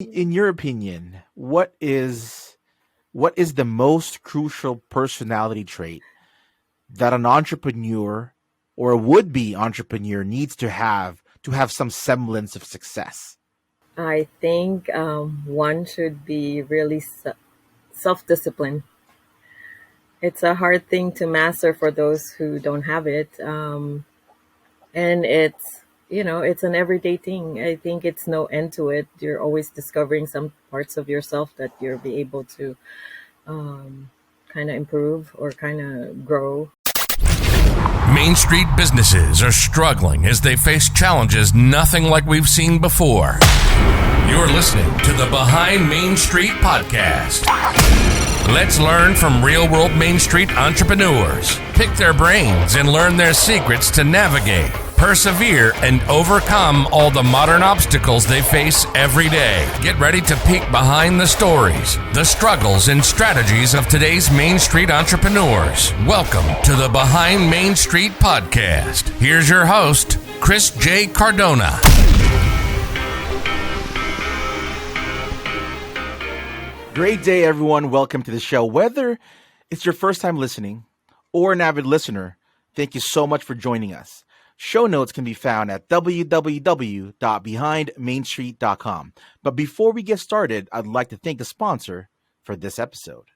In your opinion, what is the most crucial personality trait that an entrepreneur or a would-be entrepreneur needs to have some semblance of success? I think one should be really self discipline. It's a hard thing to master for those who don't have it. And it's an everyday thing. I think it's no end to it. You're always discovering some parts of yourself that you'll be able to kind of improve or kind of grow. Main Street businesses are struggling as they face challenges nothing like we've seen before. You're listening to the Behind Main Street podcast. Let's learn from real-world Main Street entrepreneurs, pick their brains, and learn their secrets to navigate, persevere, and overcome all the modern obstacles they face every day. Get ready to peek behind the stories, the struggles, and strategies of today's Main Street entrepreneurs. Welcome to the Behind Main Street podcast. Here's your host, Chris J. Cardona. Great day, everyone. Welcome to the show. Whether it's your first time listening or an avid listener, thank you so much for joining us. Show notes can be found at www.behindmainstreet.com. But before we get started, I'd like to thank the sponsor for this episode.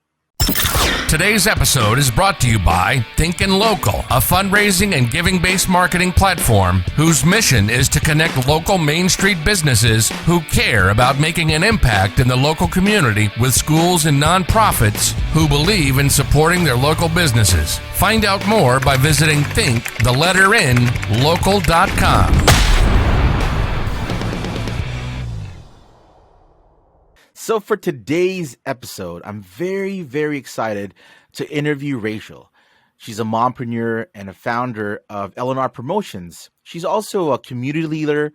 Today's episode is brought to you by Thinkin' Local, a fundraising and giving-based marketing platform whose mission is to connect local Main Street businesses who care about making an impact in the local community with schools and nonprofits who believe in supporting their local businesses. Find out more by visiting local.com. So for today's episode, I'm very, very excited to interview Raziel. She's a mompreneur and a founder of LNR Promotions. She's also a community leader,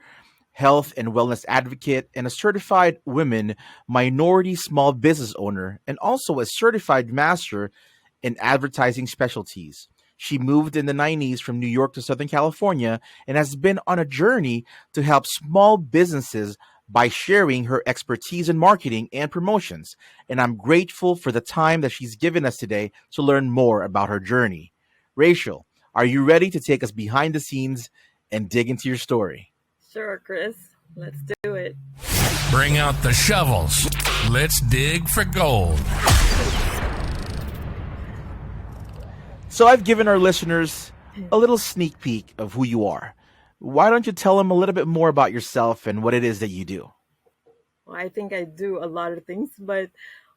health and wellness advocate, and a certified women minority small business owner, and also a certified master in advertising specialties. She moved in the 90s from New York to Southern California and has been on a journey to help small businesses by sharing her expertise in marketing and promotions. And I'm grateful for the time that she's given us today to learn more about her journey. Raziel, are you ready to take us behind the scenes and dig into your story? Sure, Chris. Let's do it. Bring out the shovels. Let's dig for gold. So I've given our listeners a little sneak peek of who you are. Why don't you tell them a little bit more about yourself and what it is that you do? Well, I think I do a lot of things, but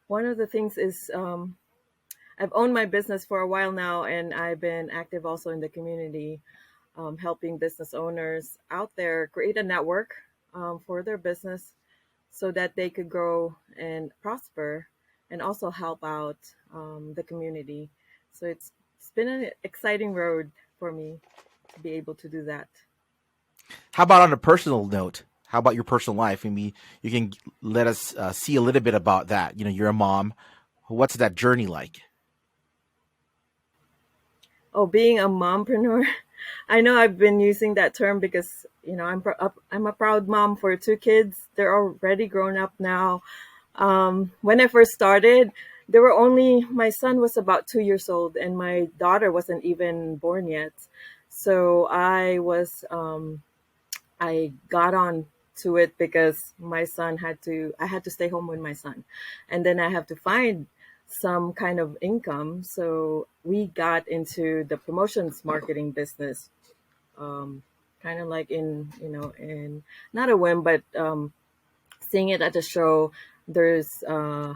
one of the things is I've owned my business for a while now, and I've been active also in the community, helping business owners out there create a network for their business so that they could grow and prosper and also help out the community. So it's been an exciting road for me to be able to do that. How about on a personal note? How about your personal life? I mean, you can let us see a little bit about that. You know, you're a mom. What's that journey like? Oh, being a mompreneur, I know I've been using that term because I'm a proud mom for two kids. They're already grown up now. When I first started, my son was about 2 years old, and my daughter wasn't even born yet. So I got on to it because I had to stay home with my son, and then I have to find some kind of income. So we got into the promotions marketing business, kind of like in not a whim, but seeing it at the show. There's a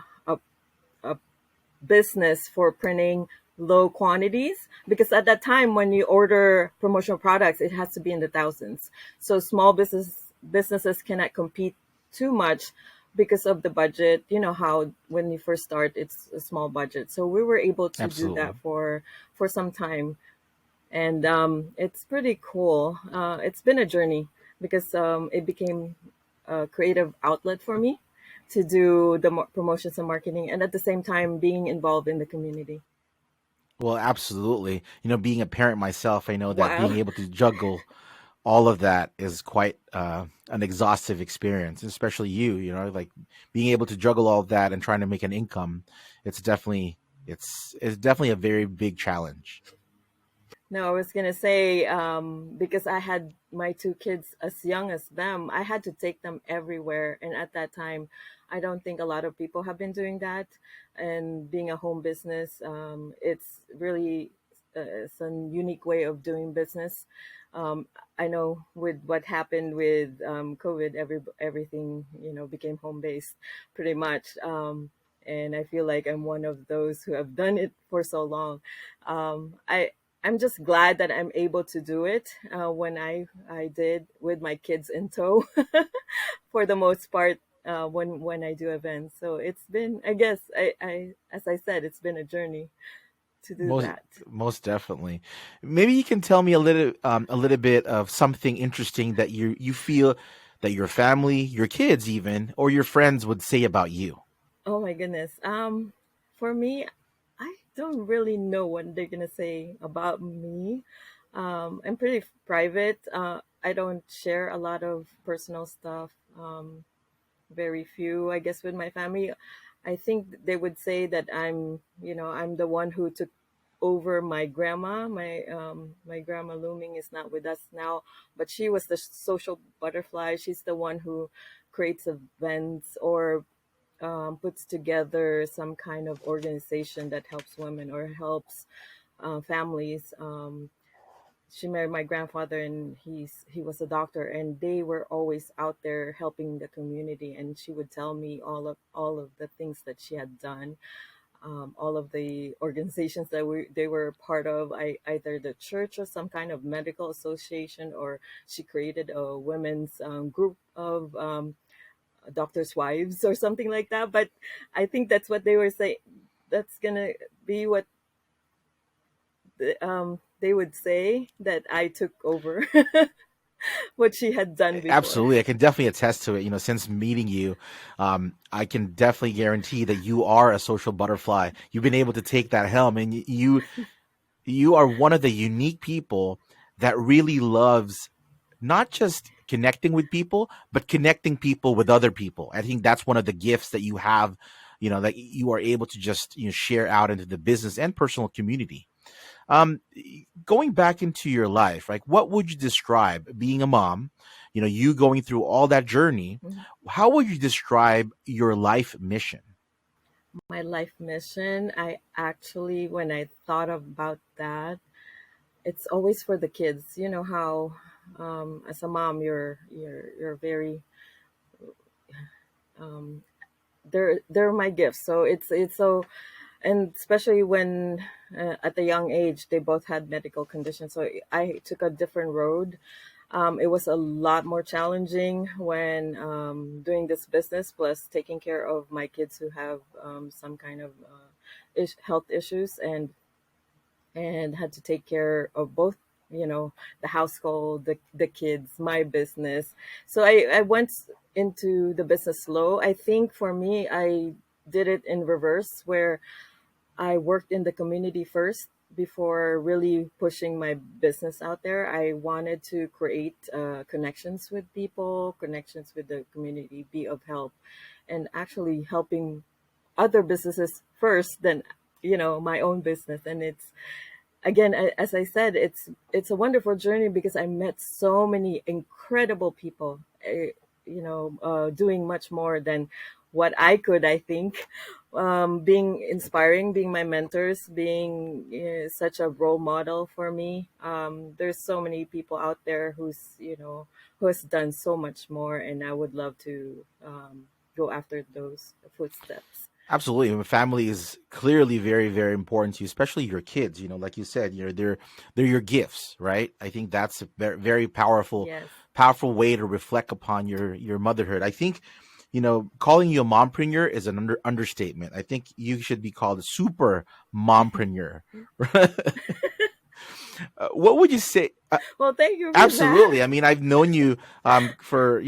business for printing low quantities, because at that time when you order promotional products, it has to be in the thousands. So small businesses cannot compete too much because of the budget. You know how when you first start, it's a small budget. So we were able to do Absolutely. that for some time, and it's pretty cool. It's been a journey because it became a creative outlet for me to do the promotions and marketing, and at the same time being involved in the community. Well, absolutely. You know, being a parent myself, I know that being Wow. able to juggle all of that is quite an exhaustive experience, especially like being able to juggle all of that and trying to make an income. It's definitely it's definitely a very big challenge. No, I was gonna say, because I had my two kids as young as them, I had to take them everywhere. And at that time, I don't think a lot of people have been doing that. And being a home business, it's really it's a unique way of doing business. Um, I know with what happened with COVID, everything became home based, pretty much. And I feel like I'm one of those who have done it for so long. I'm just glad that I'm able to do it when I did with my kids in tow for the most part when I do events. So it's been, I guess, I as I said, it's been a journey to do Most that. most definitely. Maybe you can tell me a little bit of something interesting that you feel that your family, your kids even, or your friends would say about you. Oh my goodness. For me, I don't really know what they're gonna say about me. I'm pretty private. I don't share a lot of personal stuff. Very few, I guess, with my family. I think they would say that I'm the one who took over my grandma. My grandma Looming is not with us now, but she was the social butterfly. She's the one who creates events or puts together some kind of organization that helps women or helps families. She married my grandfather, and he was a doctor, and they were always out there helping the community. And she would tell me all of the things that she had done, all of the organizations that they were part of, either the church or some kind of medical association, or she created a women's group of doctors' wives or something like that. But I think that's what they were saying. That's gonna be what they would say, that I took over what she had done before. Absolutely, I can definitely attest to it. Since meeting you, I can definitely guarantee that you are a social butterfly. You've been able to take that helm, and you are one of the unique people that really loves not just connecting with people, but connecting people with other people. I think that's one of the gifts that you have, that you are able to just share out into the business and personal community. Um, Going back into your life, like what would you describe being a mom? You going through all that journey. Mhm. How would you describe your life mission? My life mission, I actually, when I thought about that, it's always for the kids. You know how, as a mom, you're very, um, they're my gifts. So it's so, and especially when at a young age they both had medical conditions, so I took a different road. It was a lot more challenging when doing this business, plus taking care of my kids who have some kind of health issues, and had to take care of both, the household, the kids, my business. So I went into the business slow. I think for me, I did it in reverse, where I worked in the community first before really pushing my business out there. I wanted to create connections with people, connections with the community, be of help, and actually helping other businesses first than my own business. And it's, again, as I said, it's a wonderful journey because I met so many incredible people, doing much more than what I could, I think. Being inspiring, being my mentors, being such a role model for me. There's so many people out there who has done so much more, and I would love to go after those footsteps. Absolutely. Family is clearly very, very important to you, especially your kids. Like you said, they're your gifts, right? I think that's a very, very Yes. powerful way to reflect upon your motherhood. I think, calling you a mompreneur is an understatement. I think you should be called a super mompreneur. What would you say? Well, thank you for that. Absolutely. I mean, I've known you for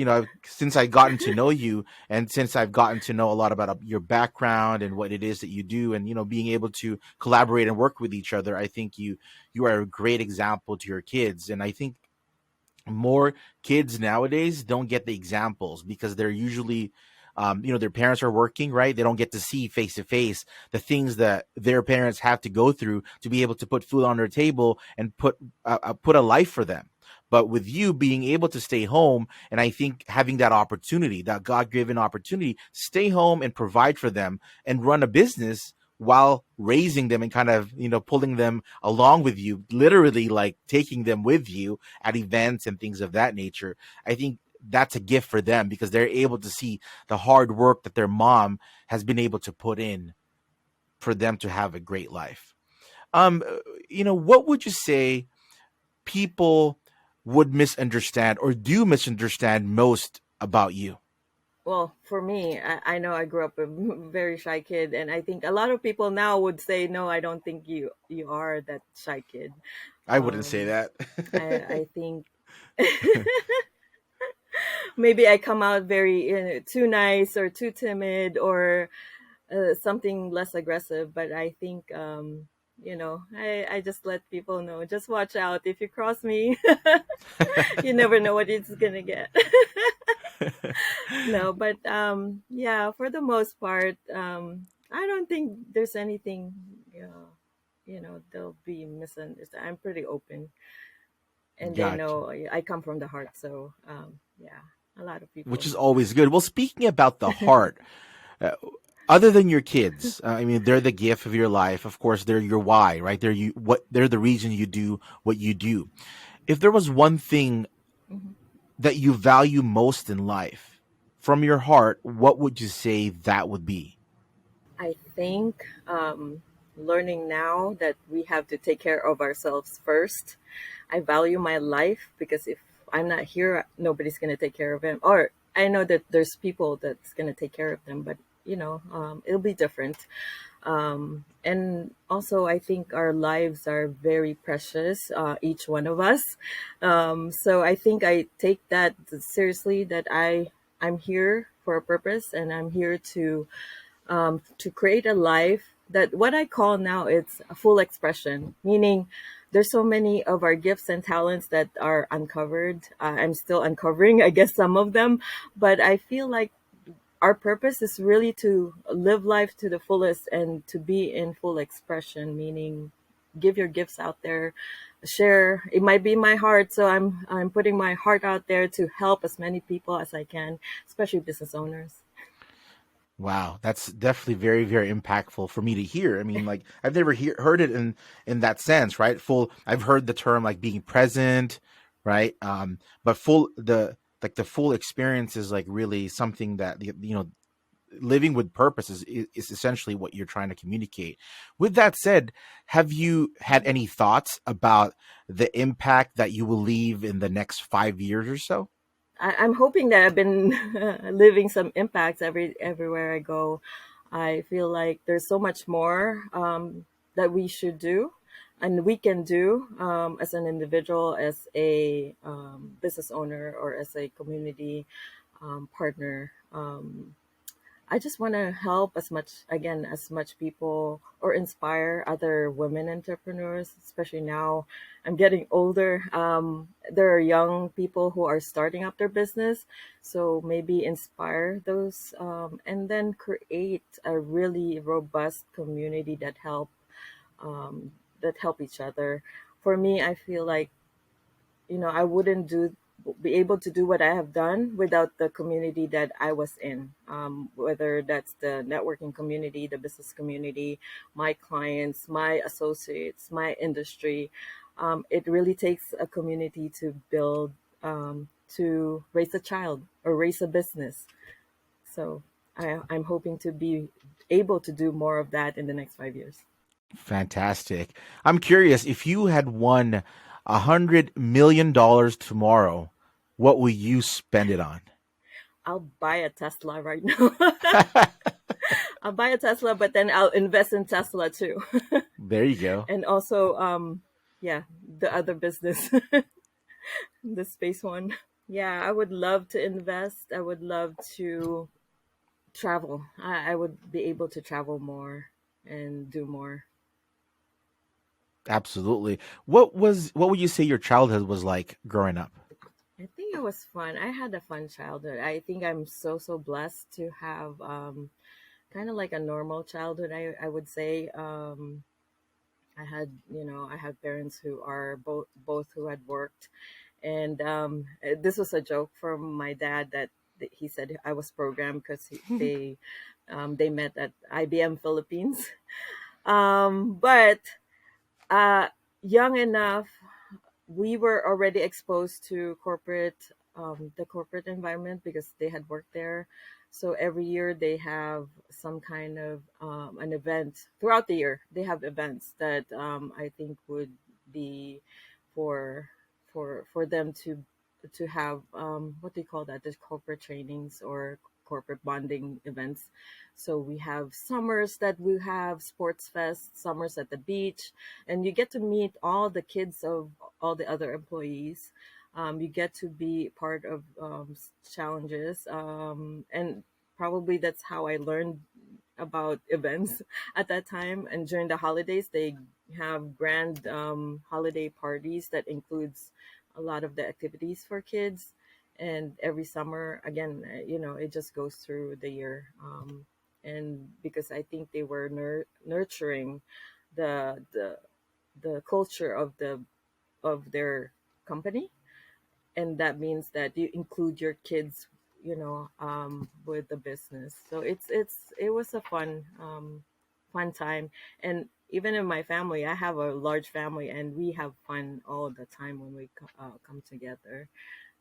since I gotten to know you, and since I've gotten to know a lot about your background and what it is that you do, and being able to collaborate and work with each other. I think you are a great example to your kids, and I think more kids nowadays don't get the examples because they're usually their parents are working, right? They don't get to see face to face the things that their parents have to go through to be able to put food on their table and put a life for them. But with you being able to stay home, and I think having that opportunity, that God-given opportunity, to stay home and provide for them and run a business while raising them and kind of pulling them along with you, literally like taking them with you at events and things of that nature. I think that's a gift for them because they're able to see the hard work that their mom has been able to put in for them to have a great life. Um, what would you say people would misunderstand or do misunderstand most about you? Well, for me, I know I grew up a very shy kid, and I think a lot of people now would say, "No, I don't think you are that shy kid." I wouldn't say Um, that. I think maybe I come out very too nice or too timid or something less aggressive. But I think I just let people know, just watch out if you cross me. You never know what it's gonna get. No, but yeah, for the most part, I don't think there's anything. They'll be misunderstood. I'm pretty open, and they Gotcha. know I come from the heart. So yeah, a lot of people Which is know always good. Well, speaking about the heart, uh, other than your kids, I mean, they're the gift of your life. Of course, they're your why, right? They're the reason you do what you do. If there was one thing that. that you value most in life from your heart, what would you say that would be? I think learning now that we have to take care of ourselves first. I value my life because if I'm not here, nobody's going to take care of him. Or I know that there's people that's going to take care of them, but it'll be different. And also, I think our lives are very precious, each one of us. So I think I take that seriously. That I'm here for a purpose, and I'm here to create a life that what I call now it's a full expression, meaning there's so many of our gifts and talents that are uncovered. I'm still uncovering, I guess, some of them, but I feel like our purpose is really to live life to the fullest and to be in full expression, meaning give your gifts out there, share. It might be my heart, so I'm putting my heart out there to help as many people as I can, especially business owners. Wow, that's definitely very, very impactful for me to hear. I mean, like I've never heard it in that sense, right? Full. I've heard the term like being present, right? But the full experience is like really something that living with purpose is essentially what you're trying to communicate. With that said, have you had any thoughts about the impact that you will leave in the next 5 years or so? I'm hoping that I've been leaving some impacts everywhere I go. I feel like there's so much more that we should do and we can do as an individual, as a business owner, or as a community partner. I just want to help as much people or inspire other women entrepreneurs, especially now. I'm getting older. There are young people who are starting up their business. So maybe inspire those and then create a really robust community that help each other. For me, I feel like I wouldn't be able to do what I have done without the community that I was in. Whether that's the networking community, the business community, my clients, my associates, my industry. It really takes a community to build, to raise a child or raise a business. So I'm hoping to be able to do more of that in the next 5 years. Fantastic. I'm curious if you had won $100 million tomorrow, what will you spend it on? I'll buy a Tesla right now. I'll buy a Tesla, but then I'll invest in Tesla too. There you go. And also, yeah, the other business, the space one. Yeah, I would love to invest. I would love to travel. I would be able to travel more and do more. Absolutely. What would you say your childhood was like growing up? I think it was fun. I had a fun childhood. I think I'm so blessed to have kind of like a normal childhood. I would say I had, I had parents who are both who had worked, and this was a joke from my dad that he said I was programmed because they met at IBM Philippines. But uh, young enough, we were already exposed to the corporate environment because they had worked there. So every year they have some kind of an event throughout the year. They have events that I think would be for for them to have what do you call that? The corporate trainings or corporate bonding events. So we have summers that we have sports fest, summers at the beach, and you get to meet all the kids of all the other employees. You get to be part of challenges, and probably that's how I learned about events at that time. And during the holidays, they have grand holiday parties that includes a lot of the activities for kids. And every summer, again, it just goes through the year. And because I think they were nurturing the the the culture of their company, and that means that you include your kids, with the business. So it was a fun time. And even in my family, I have a large family, and we have fun all the time when we come together.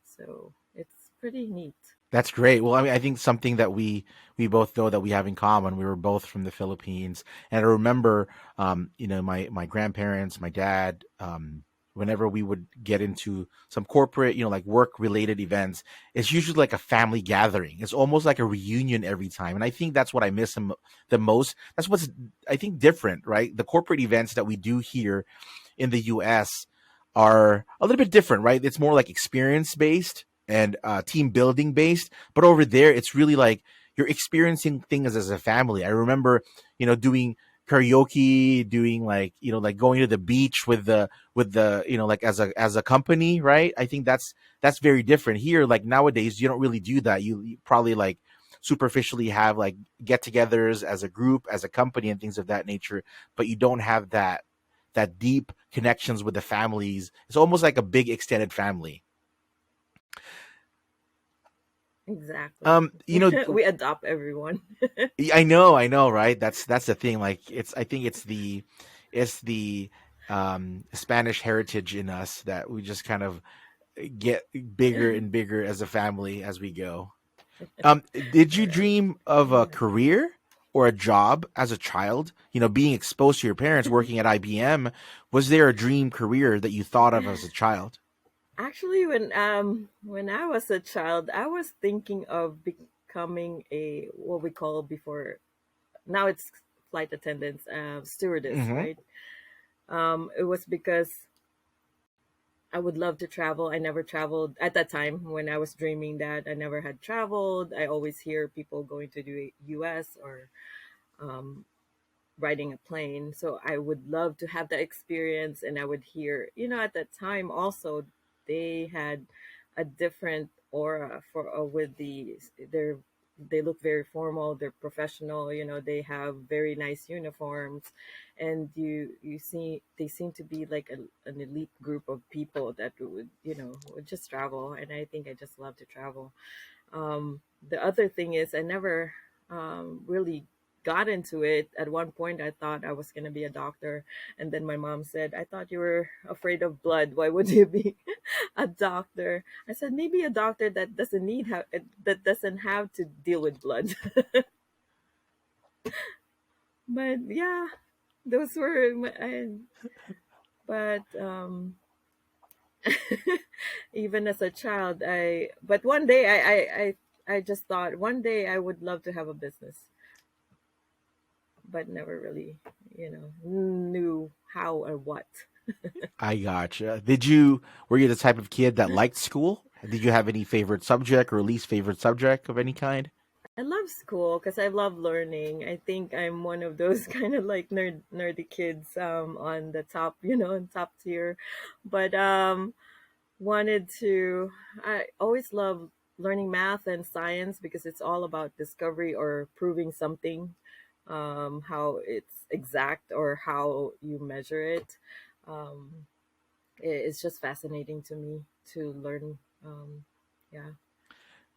So it's pretty neat. That's great. Well, I mean, I think something that we both know that we have in common. We were both from the Philippines, and I remember, my grandparents, my dad. Whenever we would get into some corporate, like work related events, it's usually like a family gathering. It's almost like a reunion every time, and I think that's what I miss the most. That's what's I think different, right? The corporate events that we do here in the U.S. are a little bit different, right? It's more like experience based and team building based. But over there, it's really like you're experiencing things as a family. I remember, doing karaoke, doing like, like going to the beach with the like as a company, right? I think that's very different here. Like nowadays, you don't really do that. You probably like superficially have like get-togethers as a group, as a company, and things of that nature, but you don't have that deep connections with the families. It's almost like a big extended family. Exactly. You know, We adopt everyone. I know, right? That's the thing. Like I think it's the Spanish heritage in us that we just kind of get bigger and bigger as a family as we go. Did you Right. dream of a Yeah. career or a job as a child? Being exposed to your parents working at IBM, was there a dream career that you thought of as a child? Actually, when I was a child, I was thinking of becoming a what we call before, now it's flight attendants, stewardess, Mm-hmm. right? It was because I would love to travel. I never traveled at that time when I was dreaming that. I never had traveled. I always hear people going to the US or um, riding a plane. So I would love to have that experience. And I would hear, at that time also, they had a different aura for with their they look very formal, they're professional, they have very nice uniforms, and you see they seem to be like an elite group of people that would just travel. And I think I just love to travel. The other thing is I never really got into it. At one point, I thought I was going to be a doctor. And then my mom said, I thought you were afraid of blood. Why would you be a doctor? I said, maybe a doctor that that doesn't have to deal with blood. But yeah, those were but even as a child, but one day I just thought one day I would love to have a business, but never really, knew how or what. I gotcha. Were you the type of kid that liked school? Did you have any favorite subject or least favorite subject of any kind? I love school because I love learning. I think I'm one of those kind of like nerdy kids on the top, on top tier. But wanted to, I always love learning math and science because it's all about discovery or proving something, how it's exact or how you measure it. Um, it's just fascinating to me to learn, yeah,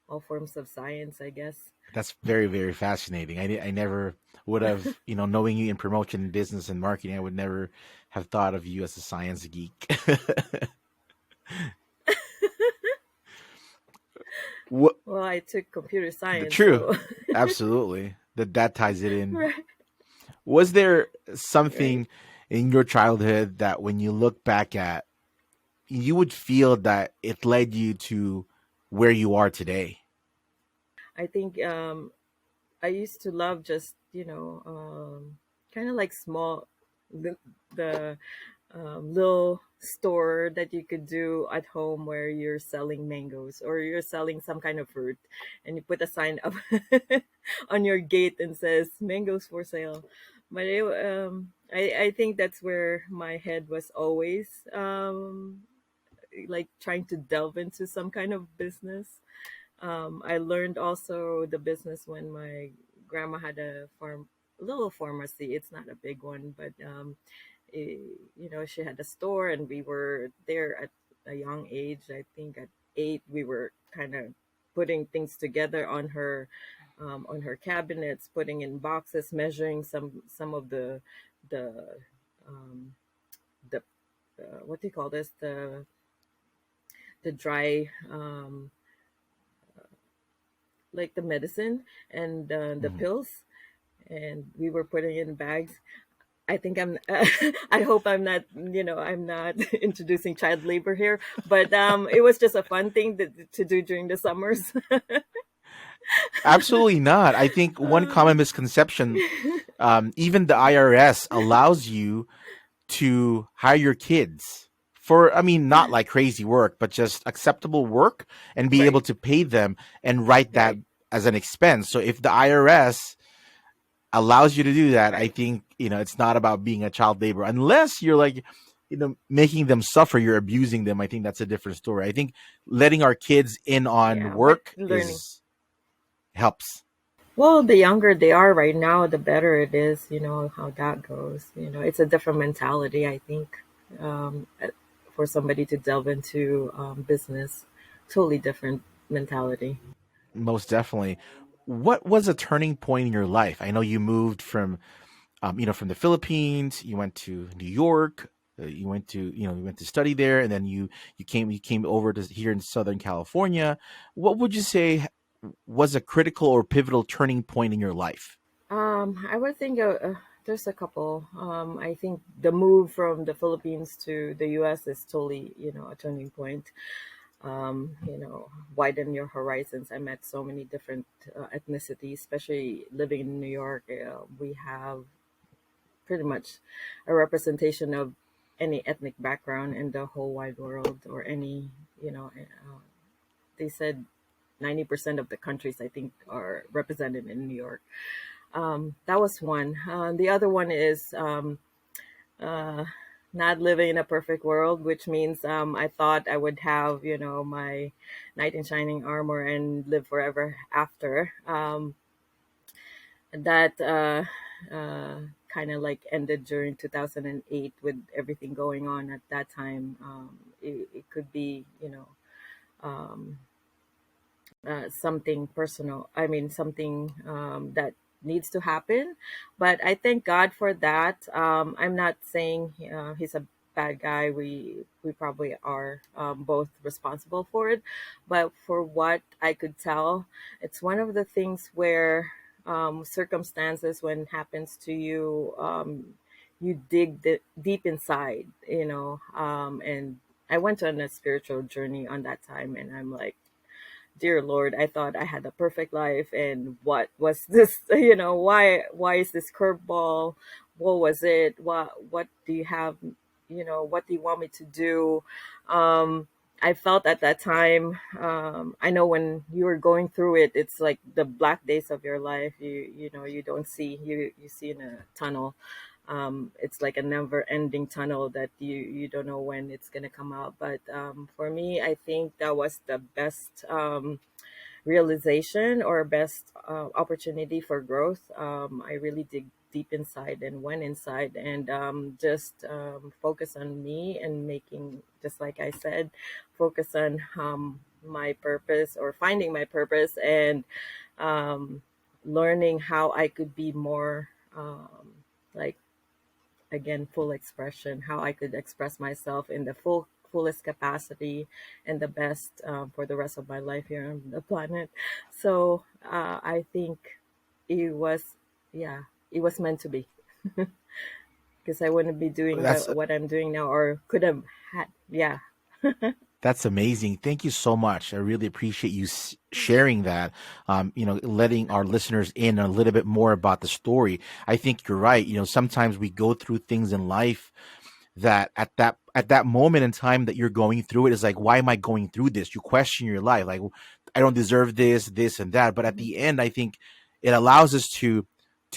all forms of science, I guess. That's very, very fascinating. I never would have, knowing you in promotion, business, and marketing, I would never have thought of you as a science geek. What? Well, I took computer The science, true, so absolutely. That ties it in. right, Was there right. something in your childhood that when you look back at, you would feel that it led you to where you are today? I think I used to love just kind of like the little store that you could do at home where you're selling mangoes or you're selling some kind of fruit, and you put a sign up on your gate and says mangoes for sale. But I think that's where my head was always, like trying to delve into some kind of business. I learned also the business when my grandma had a little pharmacy. It's not a big one, but eh, she had a store, and we were there at a young age. I think at 8, we were kind of putting things together on her cabinets, putting in boxes, measuring some of the um, the what do you call this, the dry, like the medicine and the Mhm. pills, and we were putting in bags. I think I'm I hope I'm not introducing child labor here, but it was just a fun thing to do during the summers. Absolutely not. I think one uh, common misconception, even the IRS allows you to hire your kids for, I mean, not like crazy work, but just acceptable work and be able right, to pay them and write that right, as an expense. So if the IRS allows you to do that, I right, think, it's not about being a child laborer unless you're like, making them suffer, you're abusing them. I think that's a different story. I think letting our kids in on yeah, but work learning. is helps. Well, the younger they are right now, the better it is. You know how that goes. It's a different mentality, I think, for somebody to delve into business. Totally different mentality. Most definitely. What was a turning point in your life? I know you moved from the Philippines. You went to New York. You went to study there, and then you came over to here in Southern California. What would you say was a critical or pivotal turning point in your life? I would think there's a couple. I think the move from the Philippines to the U.S. is totally, a turning point. Widen your horizons. I met so many different ethnicities, especially living in New York. We have pretty much a representation of any ethnic background in the whole wide world, or any, they said 90% of the countries, I think, are represented in New York. That was one. The other one is uh, not living in a perfect world, which means I thought I would have, my knight in shining armor and live forever after. That kind of like ended during 2008 with everything going on at that time. It could be, um, something personal. I mean, something that needs to happen. But I thank God for that. I'm not saying he's a bad guy. We probably are both responsible for it. But for what I could tell, it's one of the things where circumstances, when it happens to you, you dig deep inside, and I went on a spiritual journey on that time, and I'm like, dear Lord, I thought I had a perfect life, and what was this? Why is this curveball? What was it? What do you have? What do you want me to do? Um, I felt at that time, I know when you were going through it, it's like the black days of your life. You know, you don't see, you see in a tunnel. It's like a never ending tunnel that you don't know when it's gonna come out. But for me, I think that was the best realization or best opportunity for growth. I really dig deep inside and went inside and just focus on me and making, just like I said, focus on my purpose or finding my purpose and um, learning how I could be more like again full expression, how I could express myself in the fullest capacity and the best for the rest of my life here on the planet. So I think it was, yeah, it was meant to be, because I wouldn't be doing That's what I'm doing now, or could have had. Yeah. That's amazing. Thank you so much. I really appreciate you sharing that. Letting our listeners in a little bit more about the story. I think you're right. Sometimes we go through things in life that at that moment in time that you're going through it is like, why am I going through this? You question your life, like, I don't deserve this and that. But at the end, I think it allows us to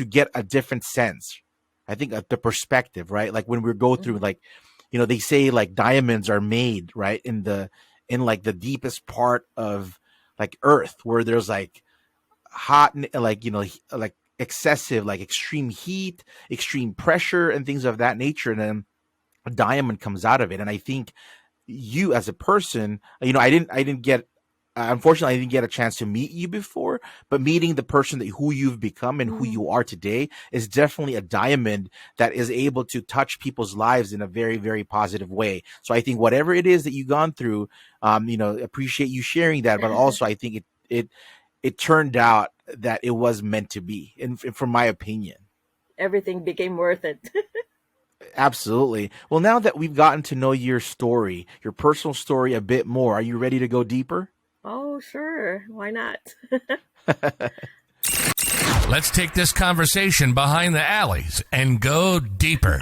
get a different sense. I think the perspective, right? Like when we go through, Mhm. like, they say like diamonds are made right in like the deepest part of like earth, where there's like hot, like, like excessive, like extreme heat, extreme pressure and things of that nature. And then a diamond comes out of it. And I think you as a person, I didn't get, unfortunately, I didn't get a chance to meet you before, but meeting the person that who you've become and who Mhm. you are today is definitely a diamond that is able to touch people's lives in a very, very positive way. So I think whatever it is that you've gone through, appreciate you sharing that, but also I think it turned out that it was meant to be, and from my opinion. Everything became worth it. Absolutely. Well, now that we've gotten to know your story, your personal story a bit more, are you ready to go deeper? Oh, sure. Why not? Let's take this conversation behind the alleys and go deeper.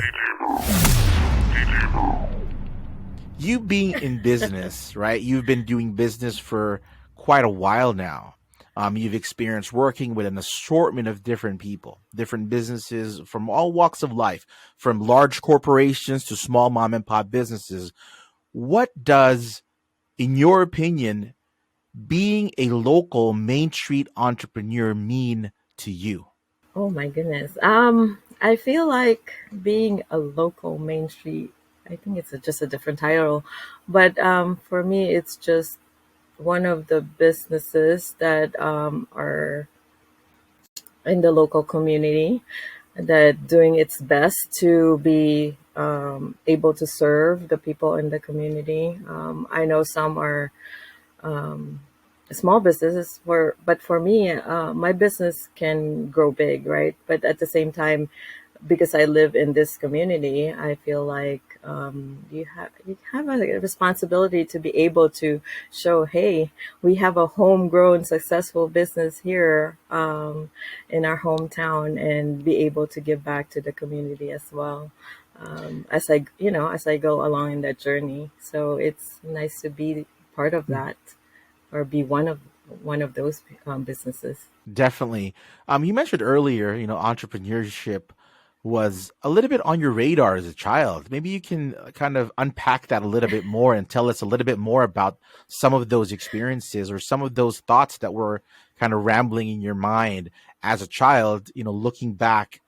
You being in business, right? You've been doing business for quite a while now. You've experienced working with an assortment of different people, different businesses from all walks of life, from large corporations to small mom and pop businesses. What does, in your opinion, being a local Main Street entrepreneur mean to you? Oh my goodness. I feel like being a local Main Street, I think it's just a different title, but for me, it's just one of the businesses that are in the local community that doing its best to be able to serve the people in the community. I know some are small businesses but for me, my business can grow big, right? But at the same time, because I live in this community, I feel like you have a responsibility to be able to show, hey, we have a homegrown successful business here in our hometown, and be able to give back to the community as well, as I go along in that journey. So it's nice to be part of that, or be one of those businesses. Definitely. You mentioned earlier, entrepreneurship was a little bit on your radar as a child. Maybe you can kind of unpack that a little bit more and tell us a little bit more about some of those experiences or some of those thoughts that were kind of rambling in your mind as a child, looking back,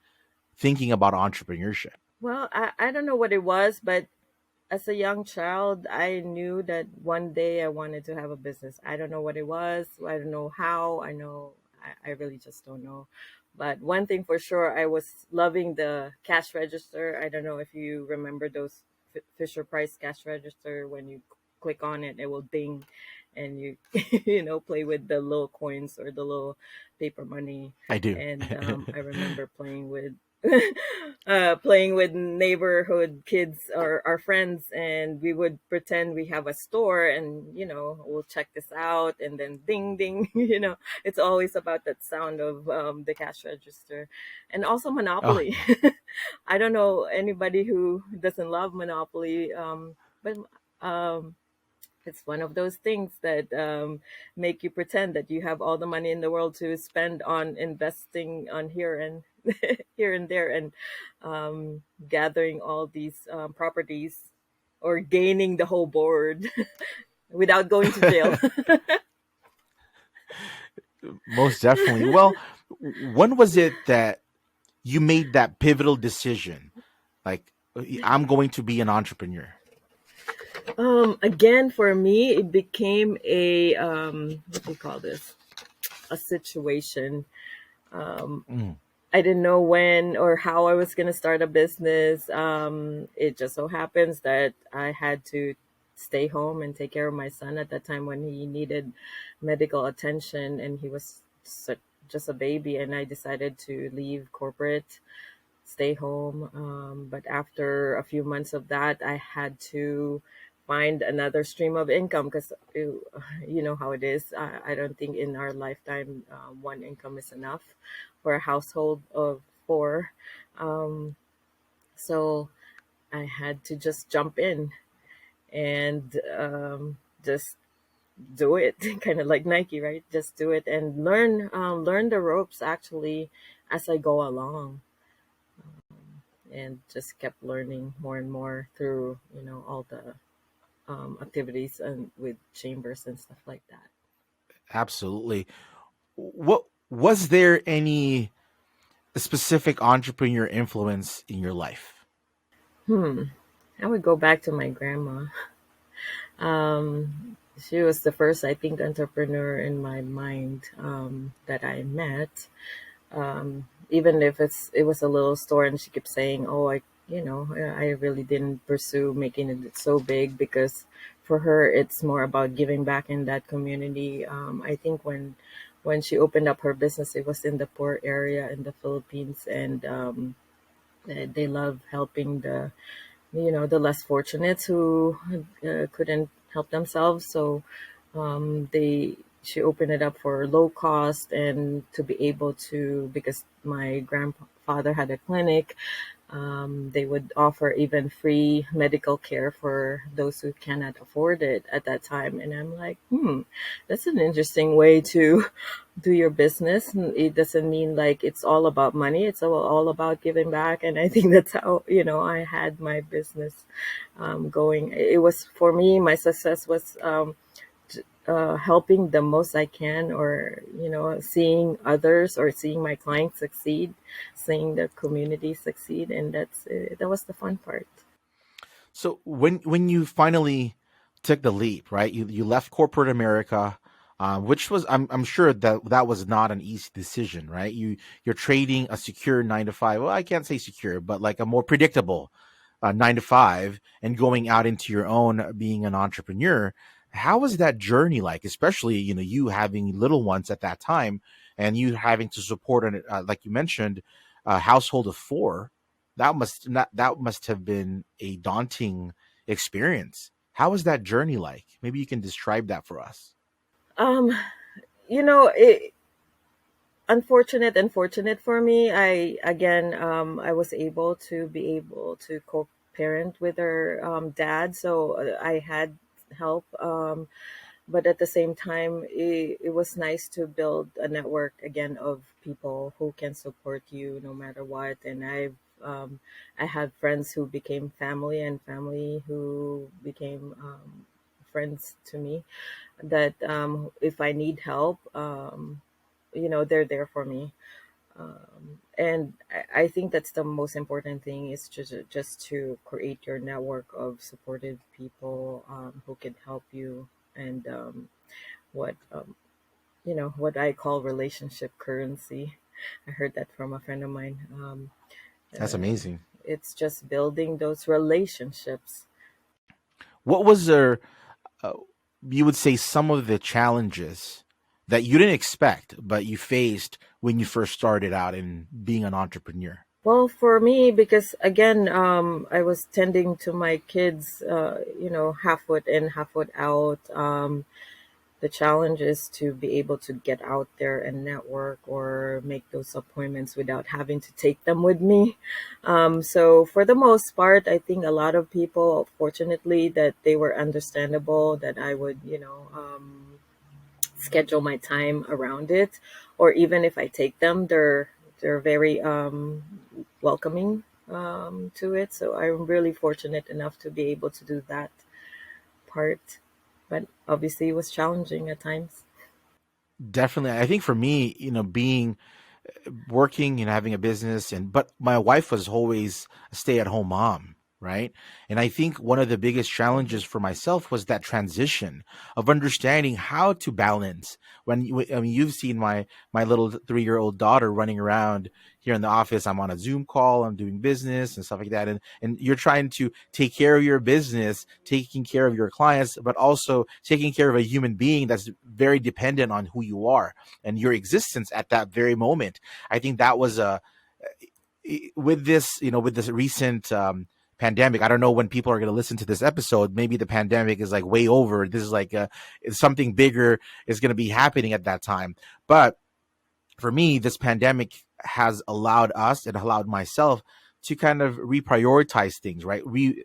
thinking about entrepreneurship. Well, I don't know what it was, but as a young child, I knew that one day I wanted to have a business. I don't know what it was. I don't know how. I really just don't know. But one thing for sure, I was loving the cash register. I don't know if you remember those Fisher Price cash register. When you click on it, it will ding, and you play with the little coins or the little paper money. I do. And I remember playing with neighborhood kids or our friends, and we would pretend we have a store, and we'll check this out, and then ding ding. It's always about that sound of the cash register. And also Oh, Monopoly. I don't know anybody who doesn't love Monopoly, but um It's one of those things that make you pretend that you have all the money in the world to spend on investing on here and here and there, and gathering all these properties, or gaining the whole board without going to jail. Most definitely. Well, when was it that you made that pivotal decision? Like, I'm going to be an entrepreneur. Again, for me, it became a what do you call this? A situation. Mm. I didn't know when or how I was going to start a business. It just so happens that I had to stay home and take care of my son at that time when he needed medical attention, and he was just a baby. And I decided to leave corporate, stay home. But after a few months of that, I had to find another stream of income, because you know how it is. I don't think in our lifetime one income is enough for a household of four. Um, so I had to just jump in and just do it, kind of like Nike, right? Just do it and learn the ropes actually as I go along, and just kept learning more and more through all the activities and with chambers and stuff like that. Absolutely. What was there any specific entrepreneur influence in your life? Hmm. I would go back to my grandma. She was the first, I think, entrepreneur in my mind that I met. Even if it was a little store, and she kept saying, "Oh, I really didn't pursue making it so big, because for her it's more about giving back in that community." I think when she opened up her business, it was in the poor area in the Philippines, and they love helping the less fortunate who couldn't help themselves. So they she opened it up for low cost, and to be able to, because my grandfather had a clinic, they would offer even free medical care for those who cannot afford it at that time. And I'm like, that's an interesting way to do your business. And it doesn't mean like it's all about money. It's all about giving back. And I think that's how, I had my business going. It was, for me, my success was helping the most I can, or seeing others or seeing my clients succeed, seeing the community succeed, and that was the fun part. So when you finally took the leap, right? You left corporate America, which was I'm sure that was not an easy decision, right? You're trading a secure 9 to 5. Well, I can't say secure, but like a more predictable 9 to 5, and going out into your own, being an entrepreneur. How was that journey like? Especially you having little ones at that time, and you having to support an like you mentioned, a household of four. That must have been a daunting experience. How was that journey like? Maybe you can describe that for us. um it, unfortunate and fortunate for me, I was able to co-parent with her dad, so I had help. But at the same time, it was nice to build a network again of people who can support you no matter what. And I had friends who became family, and family who became friends to me, that if I need help, they're there for me. And I think that's the most important thing, is just to create your network of supportive people who can help you. And what what I call relationship currency. I heard that from a friend of mine. That's Uh, amazing. it's just building those relationships. What was there? Uh, you would say some of the challenges that you didn't expect, but you faced when you first started out in being an entrepreneur. Well, for me, because again, I was tending to my kids, half foot in, half foot out. the challenge is to be able to get out there and network or make those appointments without having to take them with me. So for the most part, I think a lot of people, fortunately, that they were understandable that I would, schedule my time around it, or even if I take them, they're very welcoming to it. So I'm really fortunate enough to be able to do that part, but obviously it was challenging at times. Definitely. I think for me, being working and having a business, but my wife was always a stay-at-home mom, right? And I think one of the biggest challenges for myself was that transition of understanding how to balance. I mean, you've seen my little 3-year-old daughter running around here in the office. I'm on a Zoom call, I'm doing business and stuff like that, and you're trying to take care of your business, taking care of your clients, but also taking care of a human being that's very dependent on who you are and your existence at that very moment. I think that was with this, with this recent pandemic. I don't know when people are going to listen to this episode. Maybe the pandemic is like way over. This is like something bigger is going to be happening at that time. But for me, this pandemic has allowed us and allowed myself to kind of reprioritize things, right?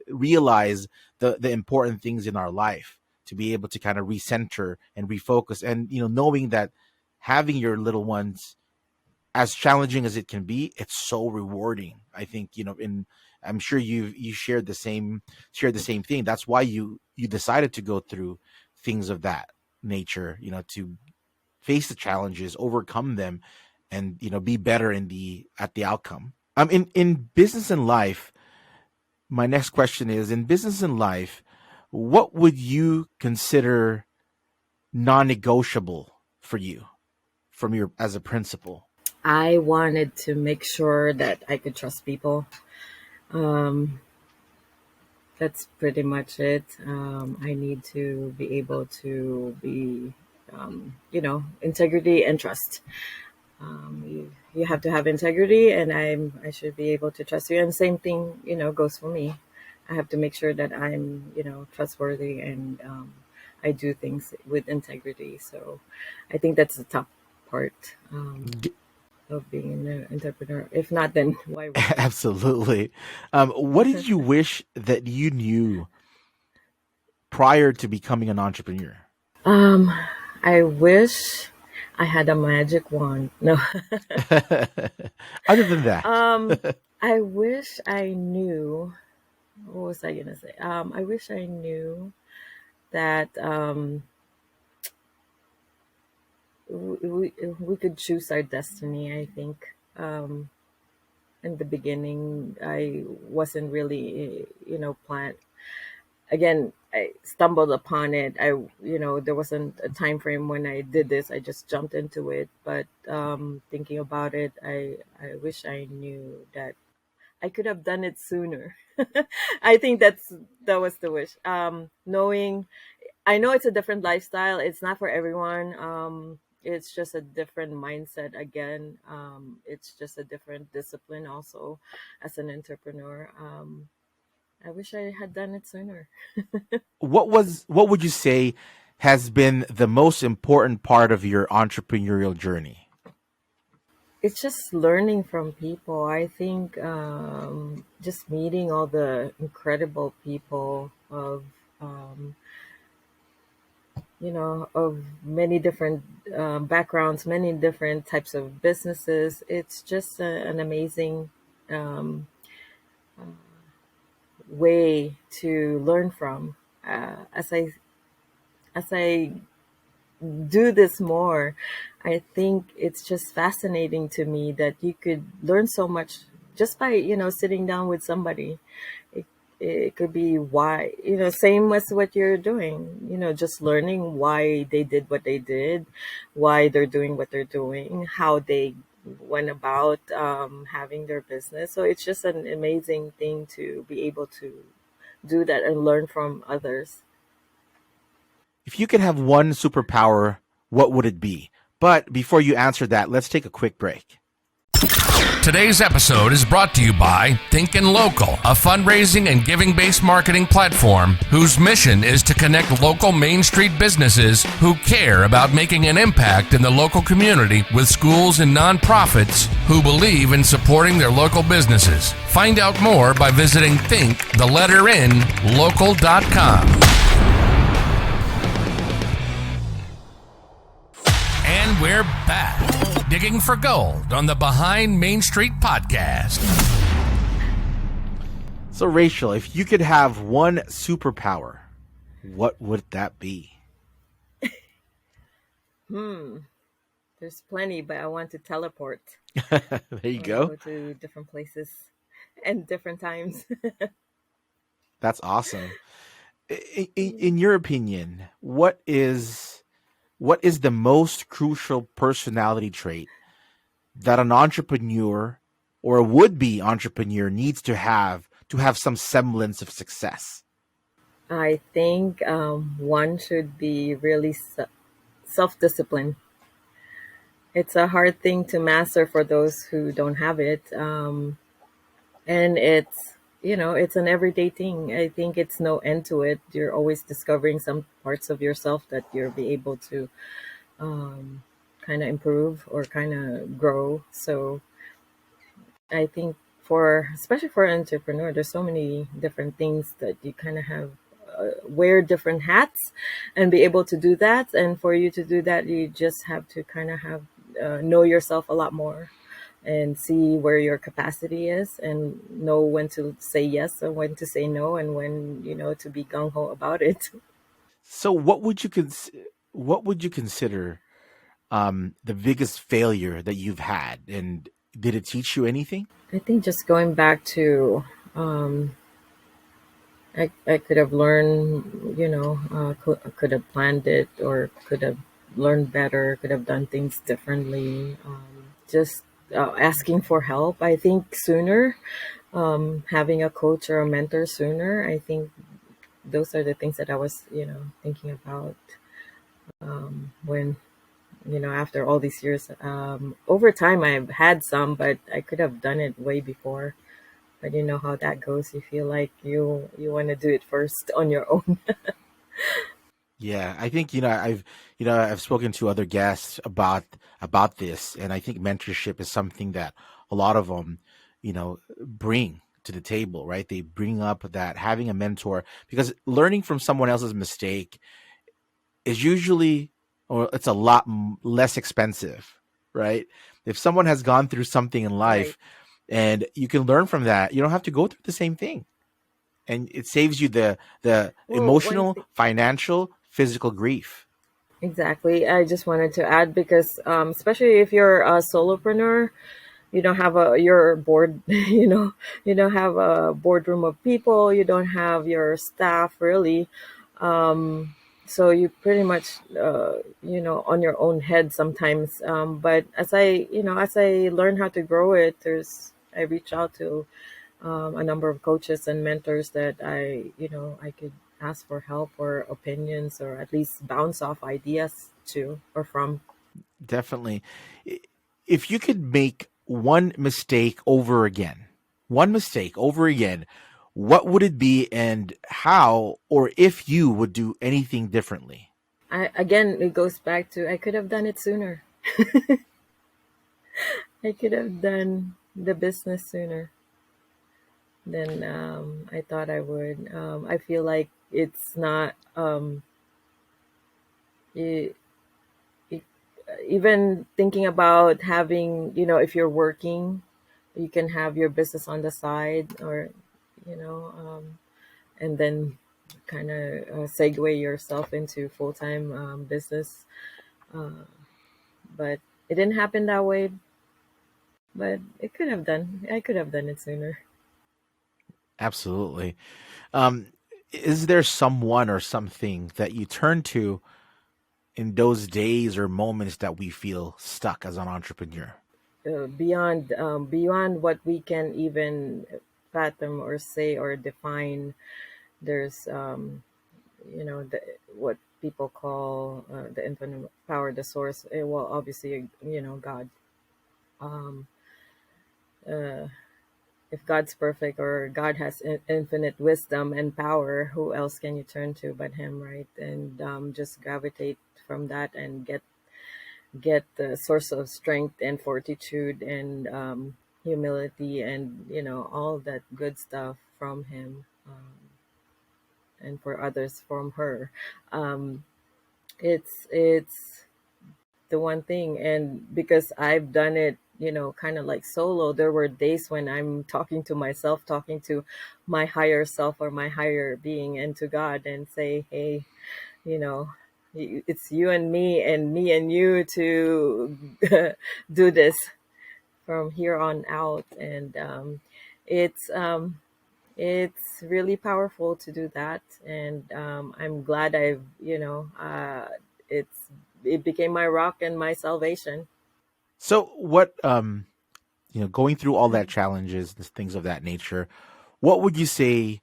Realize the important things in our life, to be able to kind of recenter and refocus, and knowing that having your little ones, as challenging as it can be, it's so rewarding. I think, in I'm sure you shared the same thing. That's why you decided to go through things of that nature, to face the challenges, overcome them, and be better at the outcome. In business and life, my next question is, in business and life, what would you consider non-negotiable for you from your as a principal? I wanted to make sure that I could trust people. Um, that's pretty much it. I need to be able to be, integrity and trust. You have to have integrity, and I should be able to trust you. And same thing, goes for me. I have to make sure that I'm, trustworthy, and I do things with integrity. So I think that's the top part of being an entrepreneur. If not, then why would you? Absolutely. What did you wish that you knew prior to becoming an entrepreneur? Um, I wish I had a magic wand. No. Other than that, um, I wish I knew. What was I gonna say? I wish I knew that we could choose our destiny. I think in the beginning, I wasn't really, plan. Again, I stumbled upon it. There wasn't a time frame when I did this. I just jumped into it. But thinking about it, I wish I knew that I could have done it sooner. I think that was the wish. Knowing, I know it's a different lifestyle. It's not for everyone. It's just a different mindset. Again, it's just a different discipline. Also, as an entrepreneur, I wish I had done it sooner. what would you say has been the most important part of your entrepreneurial journey? It's just learning from people. I think just meeting all the incredible people um, of many different backgrounds, many different types of businesses. It's just an amazing um, way to learn from. As I do this more, I think it's just fascinating to me that you could learn so much just by sitting down with somebody. It, it could be why, same as what you're doing, just learning why they did what they did, why they're doing what they're doing, how they went about having their business. So it's just an amazing thing to be able to do that and learn from others. If you could have one superpower, what would it be? But before you answer that, let's take a quick break. Today's episode is brought to you by Thinkin' Local, a fundraising and giving-based marketing platform whose mission is to connect local Main Street businesses who care about making an impact in the local community with schools and nonprofits who believe in supporting their local businesses. Find out more by visiting local.com. And we're back, digging for gold on the Behind Main Street podcast. So, Rachel, if you could have one superpower, what would that be? There's plenty, but I want to teleport. There you go. Go to different places and different times. That's awesome. In your opinion, what is the most crucial personality trait that an entrepreneur or a would-be entrepreneur needs to have some semblance of success? I think one should be really self-discipline. It's a hard thing to master for those who don't have it. And it's an everyday thing. I think it's no end to it. You're always discovering some parts of yourself that you'll be able to kind of improve or kind of grow. So I think especially for an entrepreneur, there's so many different things that you kind of have wear different hats and be able to do that. And for you to do that, you just have to kind of have know yourself a lot more and see where your capacity is and know when to say yes and when to say no and when, to be gung-ho about it. So what would you consider the biggest failure that you've had, and did it teach you anything? I think just going back to I could have learned, could have planned it or could have learned better, could have done things differently. Just asking for help, I think sooner, having a coach or a mentor sooner. I think those are the things that I was, thinking about when, after all these years. Over time, I've had some, but I could have done it way before. But you know how that goes. You feel like you want to do it first on your own. Yeah, I think I've spoken to other guests about this, and I think mentorship is something that a lot of them bring to the table, right? They bring up that having a mentor, because learning from someone else's mistake is usually, or it's a lot less expensive, right? If someone has gone through something in life, and you can learn from that, you don't have to go through the same thing, and it saves you the emotional, financial, physical grief. Exactly. I just wanted to add because especially if you're a solopreneur, you don't have your board, you don't have a boardroom of people, you don't have your staff really. So you pretty much, on your own head sometimes. But as I learn how to grow it, I reach out to a number of coaches and mentors that I could ask for help or opinions or at least bounce off ideas to or from. Definitely. If you could make one mistake over again, what would it be, and how, or if you would do anything differently? Again, it goes back to I could have done it sooner. I could have done the business sooner than I thought I would. I feel like it's not e- e- even thinking about having, if you're working, you can have your business on the side or, and then kind of segue yourself into full-time business. But it didn't happen that way, but I could have done it sooner. Absolutely. Um, is there someone or something that you turn to in those days or moments that we feel stuck as an entrepreneur? Beyond what we can even fathom or say or define, there's what people call the infinite power, the source. Well, obviously, God. Um, uh, if God's perfect or God has infinite wisdom and power, who else can you turn to but Him, right? And just gravitate from that and get the source of strength and fortitude and humility and all that good stuff from Him, and for others from her. Um, it's the one thing, and because I've done it, kind of like solo, there were days when I'm talking to myself, talking to my higher self or my higher being and to God and say, hey, you know it's you and me and you to do this from here on out. And it's it's really powerful to do that. And I'm glad I've it became my rock and my salvation. So what going through all that challenges, things of that nature, what would you say,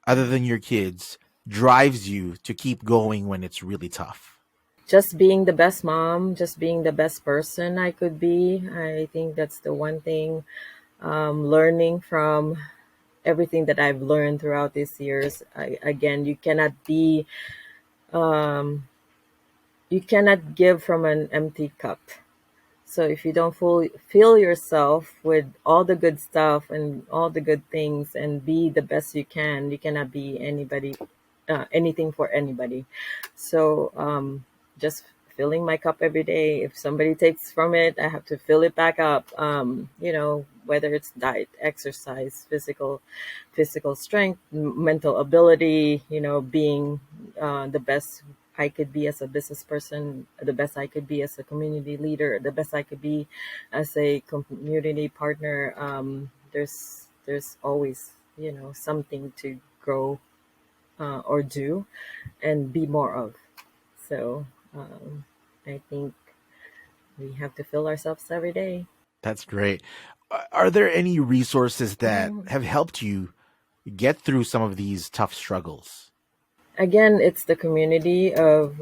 other than your kids, drives you to keep going when it's really tough? Just being the best mom, just being the best person I could be. I think that's the one thing. Learning from everything that I've learned throughout these years. Again, um, you cannot give from an empty cup. So if you don't fill yourself with all the good stuff and all the good things and be the best you cannot be anything for anybody. So just filling my cup every day. If somebody takes from it, I have to fill it back up. Whether it's diet, exercise, physical strength, mental ability, being the best I could be as a business person, the best I could be as a community leader, the best I could be as a community partner. There's always, something to grow or do and be more of. So I think we have to fill ourselves every day. That's great. Are there any resources that have helped you get through some of these tough struggles? Again, it's the community of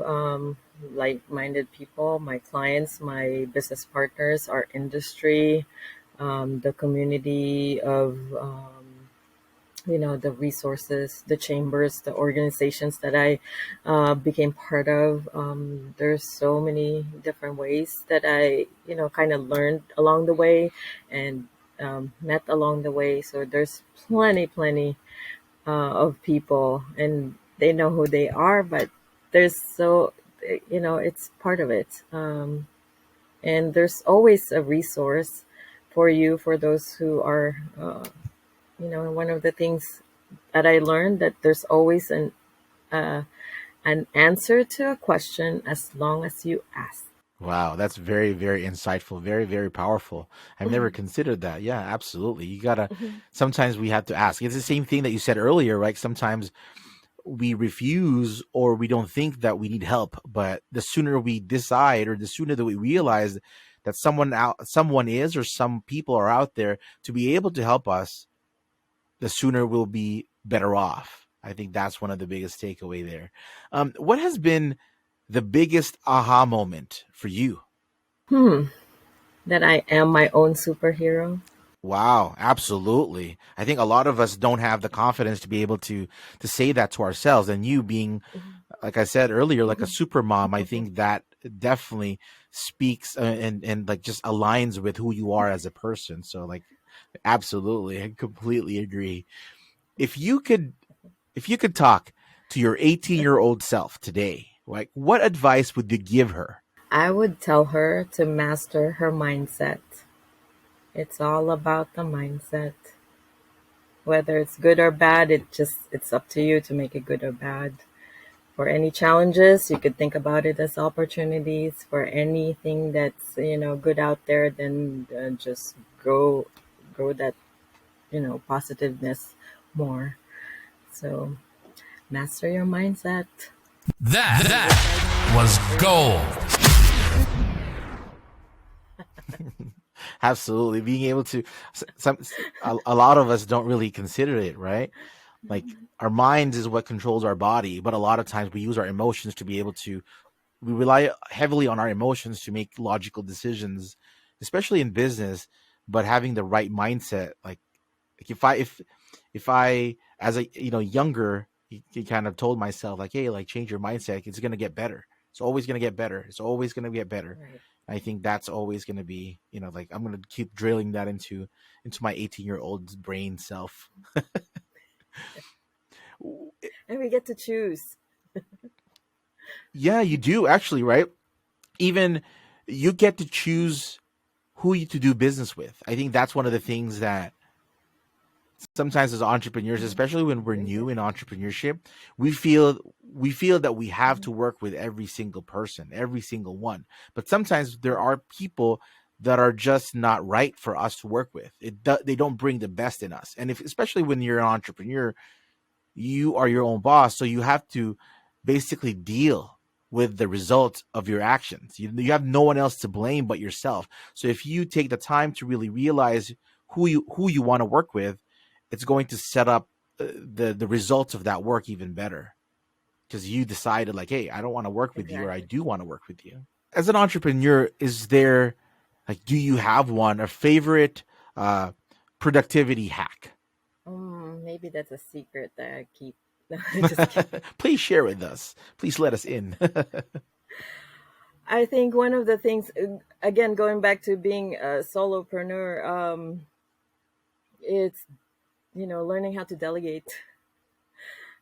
like-minded people, my clients, my business partners, our industry, the community of the resources, the chambers, the organizations that I became part of. There's so many different ways that I kind of learned along the way and met along the way. So there's plenty of people, and they know who they are, but it's part of it. And there's always a resource for you, for those who are one of the things that I learned, that there's always an answer to a question as long as you ask. Wow, that's very, very insightful, very, very powerful. I've never considered that. Yeah, absolutely. You gotta, sometimes we have to ask. It's the same thing that you said earlier, right? Sometimes we refuse or we don't think that we need help, but the sooner we decide or the sooner that we realize that someone is, or some people are out there to be able to help us, the sooner we'll be better off. I think that's one of the biggest takeaway there. What has been the biggest aha moment for you? That I am my own superhero. Wow, absolutely. I think a lot of us don't have the confidence to be able to say that to ourselves. And you being, like I said earlier, like a super mom, I think that definitely speaks and like just aligns with who you are as a person. So like, absolutely, I completely agree. If you could talk to your 18-year-old self today, like what advice would you give her? I would tell her to master her mindset. It's all about the mindset. Whether it's good or bad, it's up to you to make it good or bad. For any challenges, you could think about it as opportunities. For anything that's good out there, then just grow that positiveness more. So master your mindset. That was gold. Absolutely, being able to a lot of us don't really consider it, right? Like our minds is what controls our body, but a lot of times we use our emotions to be able to. We rely heavily on our emotions to make logical decisions, especially in business. but having the right mindset, like if I as a younger, you kind of told myself like, hey, like change your mindset. It's gonna get better. It's always gonna get better. It's always gonna get better. Right. I think that's always gonna be, like I'm gonna keep drilling that into my 18-year-old brain self. And we get to choose. Yeah, you do actually, right? Even you get to choose who you to do business with. I think that's one of the things that sometimes as entrepreneurs, Mhm. especially when we're Agree new with. in entrepreneurship, we feel that we have Mhm. to work with every single person, every single one. But sometimes there are people that are just not right for us to work with. They don't bring the best in us. And if especially when you're an entrepreneur, you are your own boss, so you have to basically deal with the results of your actions. You have no one else to blame but yourself. So if you take the time to really realize who you want to work with, it's going to set up the results of that work even better, because you decided like, hey, I don't want to work with you, or I Exactly. do want to work with you. As an entrepreneur, is there, like, do you have one, a favorite uh productivity hack? Maybe that's a secret that I keep. No, just kidding. Please share with us. Please let us in. I think one of the things, again, going back to being a solopreneur, it's learning how to delegate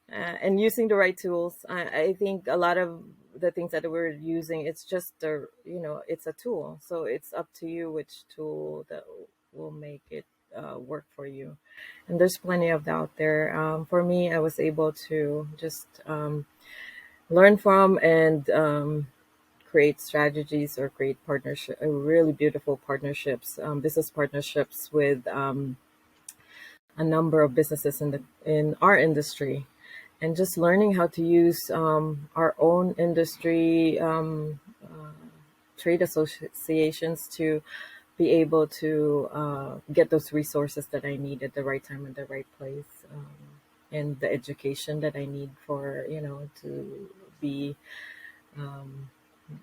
and using the right tools. I think a lot of the things that we're using, it's just it's a tool. So it's up to you which tool that will make it work for you. And there's plenty of that out there. For me, I was able to just learn from and create strategies or create partnership, really beautiful partnerships, business partnerships with a number of businesses in our industry, and just learning how to use our own industry trade associations to be able to get those resources that I need at the right time at the right place, and the education that I need for to be um,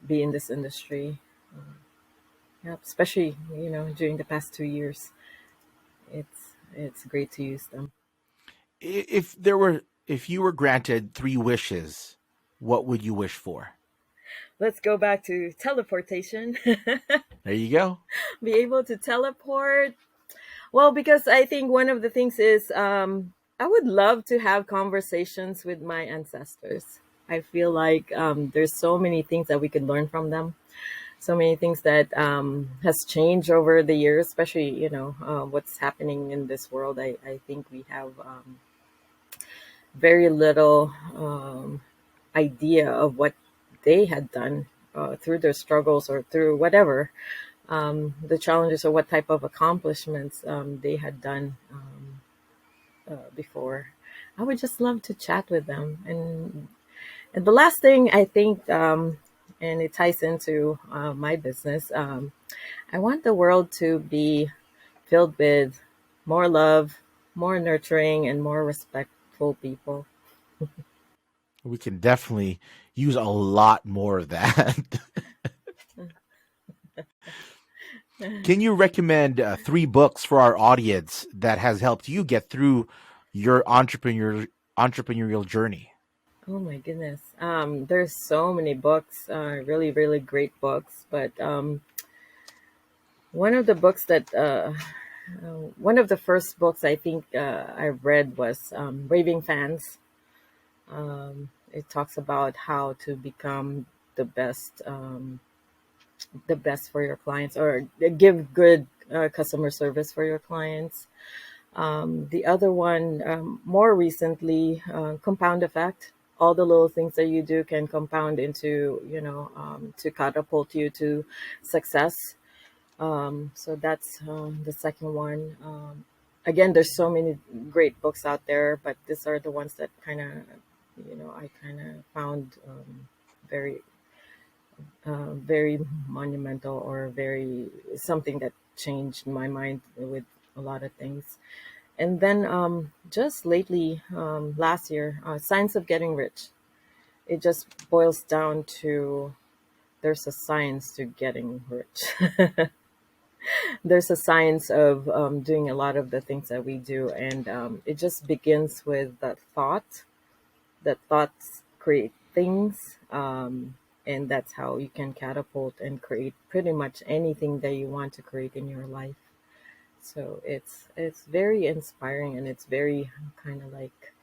be in this industry. Yeah, especially during the past 2 years, it's great to use them. If you were granted three wishes, what would you wish for? Let's go back to teleportation. There you go. Be able to teleport. Well, because I think one of the things is I would love to have conversations with my ancestors. I feel like there's so many things that we could learn from them. So many things that has changed over the years, especially what's happening in this world. I think we have very little idea of what they had done through their struggles or through whatever the challenges or what type of accomplishments they had done before. I would just love to chat with them. And the last thing I think, and it ties into my business, I want the world to be filled with more love, more nurturing, and more respectful people. We can definitely use a lot more of that. Can you recommend three books for our audience that has helped you get through your entrepreneurial journey? Oh my goodness. There's so many books, really, really great books. But one of the books that, one of the first books I think I read was Raving Fans. It talks about how to become the best, the best for your clients, or give good customer service for your clients. The other one, more recently, Compound Effect. All the little things that you do can compound into, to catapult you to success. So that's the second one. Again, there's so many great books out there, but these are the ones that kind of, I kind of found very, very monumental, or very something that changed my mind with a lot of things. And then just lately, last year, Science of Getting Rich. It just boils down to there's a science to getting rich. there's a science of doing a lot of the things that we do, and it just begins with that thought. That thoughts create things, and that's how you can catapult and create pretty much anything that you want to create in your life. So it's very inspiring, and it's very kind of like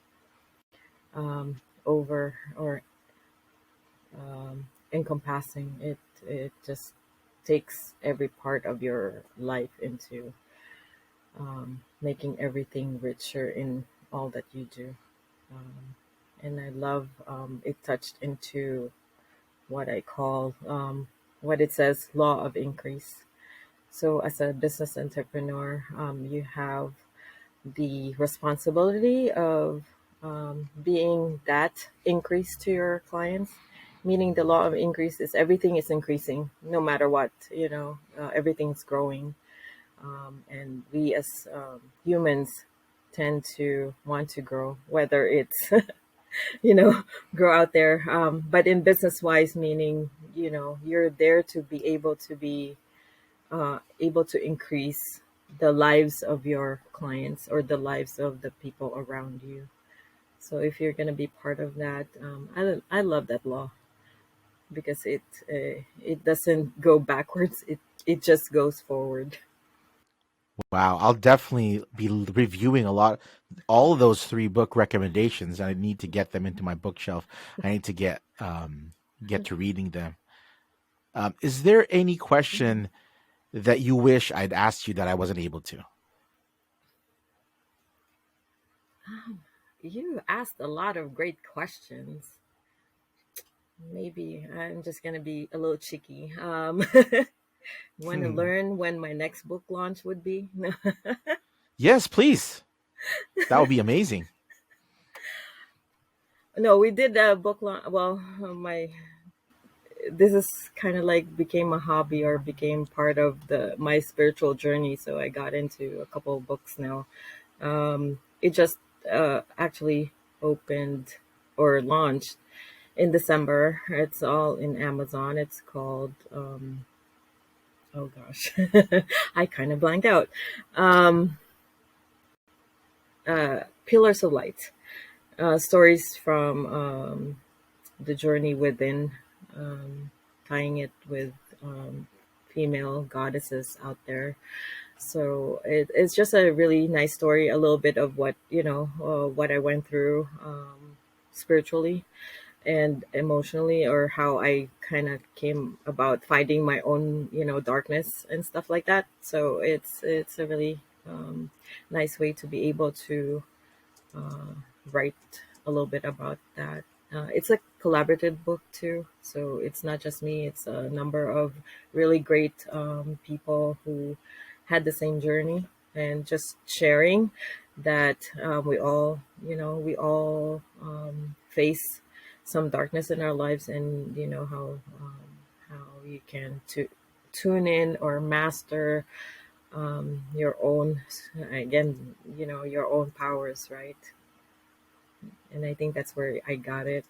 over or encompassing. It just takes every part of your life into making everything richer in all that you do. And I love it touched into what I call what it says law of increase. So as a business entrepreneur, you have the responsibility of being that increase to your clients. Meaning the law of increase is everything is increasing no matter what, everything's growing. And we as humans tend to want to grow, whether it's grow out there. But in business wise, meaning, you're there to be able to increase the lives of your clients or the lives of the people around you. So if you're going to be part of that, I love that law because it doesn't go backwards. It just goes forward. Wow, I'll definitely be reviewing all of those 3 book recommendations. I need to get them into my bookshelf. I need to get to reading them. Is there any question that you wish I'd asked you that I wasn't able to? You asked a lot of great questions. Maybe I'm just going to be a little cheeky. Want to learn when my next book launch would be? No. Yes, please. That would be amazing. No, we did a book launch. Well, this is kind of like became a hobby or became part of my spiritual journey. So I got into a couple of books now. It just actually opened or launched in December. It's all in Amazon. It's called oh gosh, I kind of blanked out. Pillars of Light, stories from the journey within, tying it with female goddesses out there. So it's just a really nice story, a little bit of what I went through spiritually and emotionally, or how I kind of came about fighting my own, darkness and stuff like that. So it's a really nice way to be able to write a little bit about that. It's a collaborative book too, so it's not just me. It's a number of really great people who had the same journey, and just sharing that we all face some darkness in our lives, and how you can tune in or master your own, again, your own powers, right? And I think that's where I got it.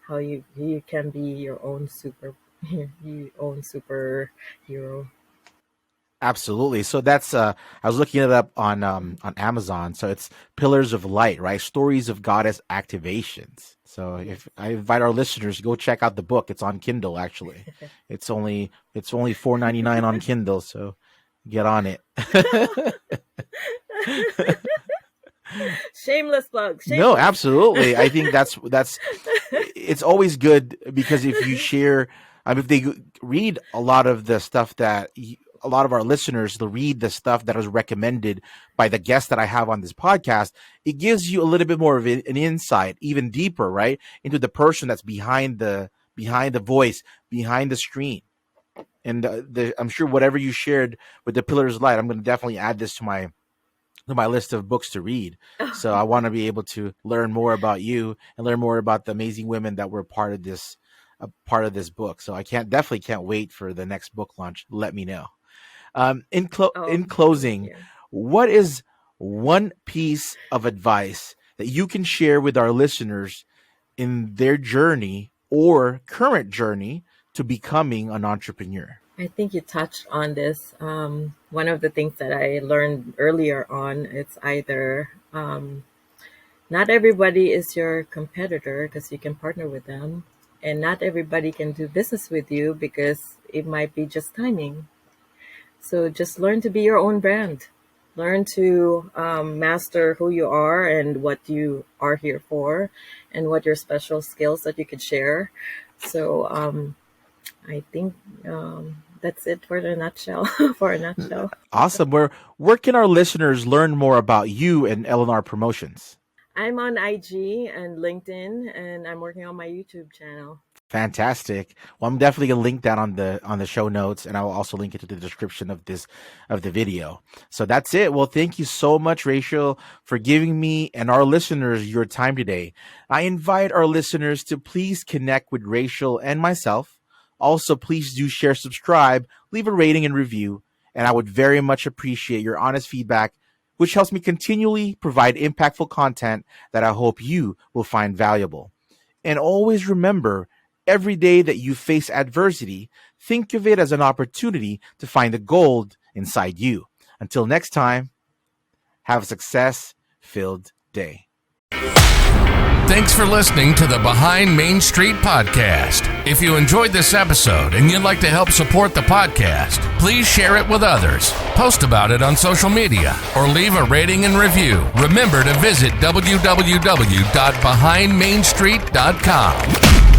How you can be your own superhero. Absolutely. So that's I was looking it up on Amazon. So it's Pillars of Light, right? Stories of Goddess Activations. So if I invite our listeners to go check out the book, it's on Kindle actually. It's only $4.99 on Kindle, so get on it. Shameless plug. No, absolutely. I think that's it's always good because if you share, if they read a lot of the stuff that a lot of our listeners, they'll read the stuff that was recommended by the guests that I have on this podcast. It gives you a little bit more of an insight, even deeper, right, into the person that's behind the voice, behind the screen. And I'm sure whatever you shared with the Pillars of Light, I'm going to definitely add this to my list of books to read. So I want to be able to learn more about you and learn more about the amazing women that were part of this book. So I definitely can't wait for the next book launch. Let me know. In closing, what is one piece of advice that you can share with our listeners in their journey or current journey to becoming an entrepreneur? I think you touched on this. One of the things that I learned earlier on, it's either not everybody is your competitor because you can partner with them, and not everybody can do business with you because it might be just timing. So just learn to be your own brand. Learn to master who you are and what you are here for, and what your special skills that you could share. So I think that's it for the nutshell. For a nutshell, Awesome. Where can our listeners learn more about you and LNR Promotions? I'm on IG and LinkedIn, and I'm working on my YouTube channel. Fantastic. Well, I'm definitely gonna link that on the show notes, and I will also link it to the description of the video. So that's it. Well, thank you so much, Raziel, for giving me and our listeners your time today. I invite our listeners to please connect with Raziel and myself. Also, please do share, subscribe, leave a rating and review, and I would very much appreciate your honest feedback, which helps me continually provide impactful content that I hope you will find valuable. And always remember, every day that you face adversity, think of it as an opportunity to find the gold inside you. Until next time, have a success-filled day. Thanks for listening to the Behind Main Street podcast. If you enjoyed this episode and you'd like to help support the podcast, please share it with others, post about it on social media, or leave a rating and review. Remember to visit www.behindmainstreet.com.